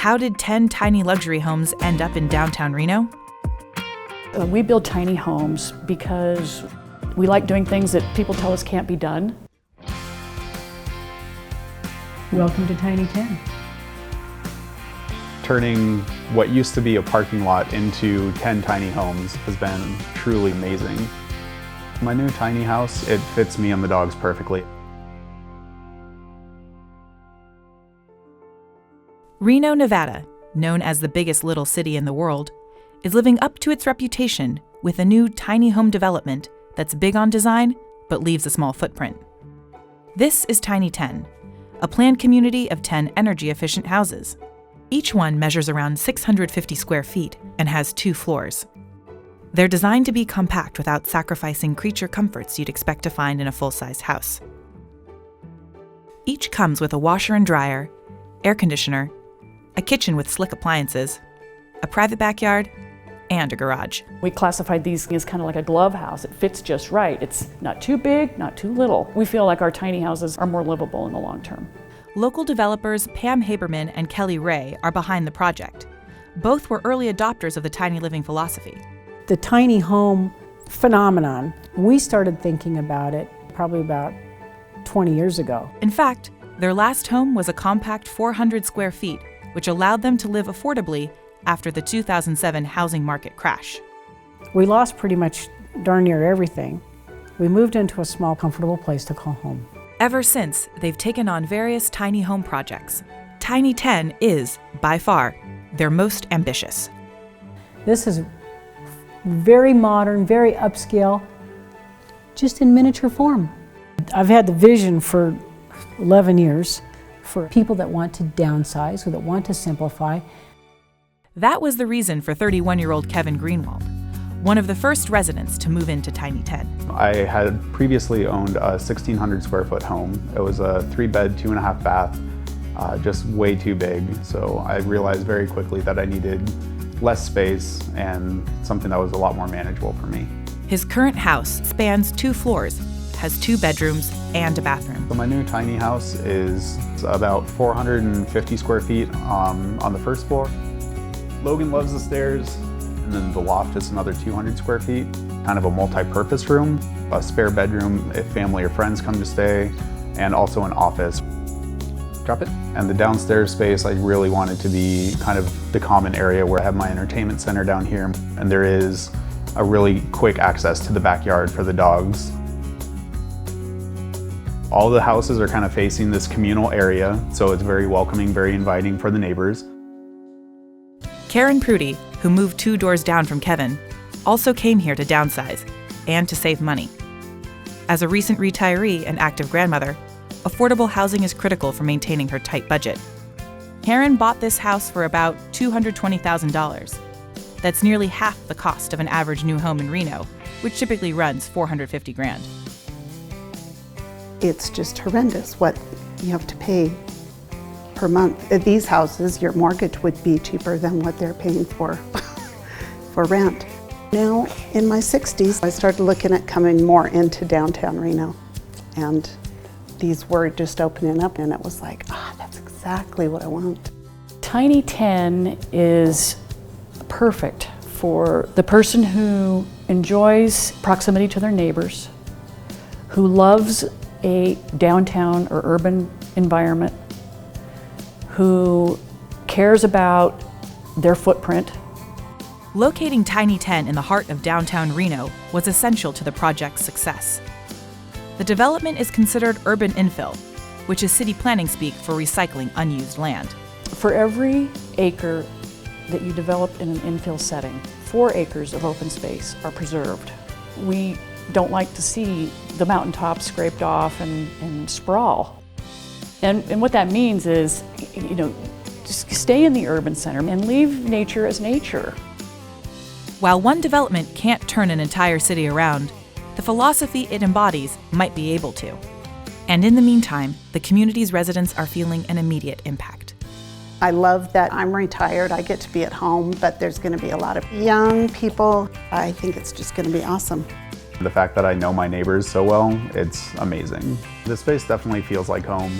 how did 10 tiny luxury homes end up in downtown Reno? We build tiny homes because we like doing things that people tell us can't be done. Welcome to Tiny 10. Turning what used to be a parking lot into 10 tiny homes has been truly amazing. My new tiny house, it fits me and the dogs perfectly. Reno, Nevada, known as the biggest little city in the world, is living up to its reputation with a new tiny home development that's big on design but leaves a small footprint. This is Tiny 10, a planned community of 10 energy-efficient houses. Each one measures around 650 square feet and has 2 floors. They're designed to be compact without sacrificing creature comforts you'd expect to find in a full-size house. Each comes with a washer and dryer, air conditioner, a kitchen with slick appliances, a private backyard, and a garage. We classified these as kind of like a glove house. It fits just right. It's not too big, not too little. We feel like our tiny houses are more livable in the long term. Local developers Pam Haberman and Kelly Ray are behind the project. Both were early adopters of the tiny living philosophy. The tiny home phenomenon, we started thinking about it probably about 20 years ago. In fact, their last home was a compact 400 square feet, which allowed them to live affordably after the 2007 housing market crash. We lost pretty much darn near everything. We moved into a small, comfortable place to call home. Ever since, they've taken on various tiny home projects. Tiny 10 is, by far, their most ambitious. This is very modern, very upscale, just in miniature form. I've had the vision for 11 years for people that want to downsize or that want to simplify. That was the reason for 31-year-old Kevin Greenwald, one of the first residents to move into Tiny 10. I had previously owned a 1,600 square foot home. It was a 3-bed, 2.5 bath, just way too big. So I realized very quickly that I needed less space and something that was a lot more manageable for me. His current house spans 2 floors, has 2 bedrooms and a bathroom. So my new tiny house is about 450 square feet on the first floor. Logan loves the stairs, and then the loft is another 200 square feet. Kind of a multi-purpose room, a spare bedroom if family or friends come to stay, and also an office. Drop it. And the downstairs space I really wanted to be kind of the common area where I have my entertainment center down here, and there is a really quick access to the backyard for the dogs. All the houses are kind of facing this communal area, so it's very welcoming, very inviting for the neighbors. Karen Prudy, who moved 2 doors down from Kevin, also came here to downsize and to save money. As a recent retiree and active grandmother, affordable housing is critical for maintaining her tight budget. Karen bought this house for about $220,000. That's nearly half the cost of an average new home in Reno, which typically runs $450,000. It's just horrendous what you have to pay per month. At these houses, your mortgage would be cheaper than what they're paying for rent. Now, in my 60s, I started looking at coming more into downtown Reno, and these were just opening up, and it was like, that's exactly what I want. Tiny 10 is perfect for the person who enjoys proximity to their neighbors, who loves a downtown or urban environment, who cares about their footprint. Locating Tiny 10 in the heart of downtown Reno was essential to the project's success. The development is considered urban infill, which is city planning speak for recycling unused land. For every acre that you develop in an infill setting, 4 acres of open space are preserved. We don't like to see the mountaintops scraped off and sprawl. And what that means is, just stay in the urban center and leave nature as nature. While one development can't turn an entire city around, the philosophy it embodies might be able to. And in the meantime, the community's residents are feeling an immediate impact. I love that I'm retired, I get to be at home, but there's going to be a lot of young people. I think it's just going to be awesome. The fact that I know my neighbors so well, it's amazing. This space definitely feels like home.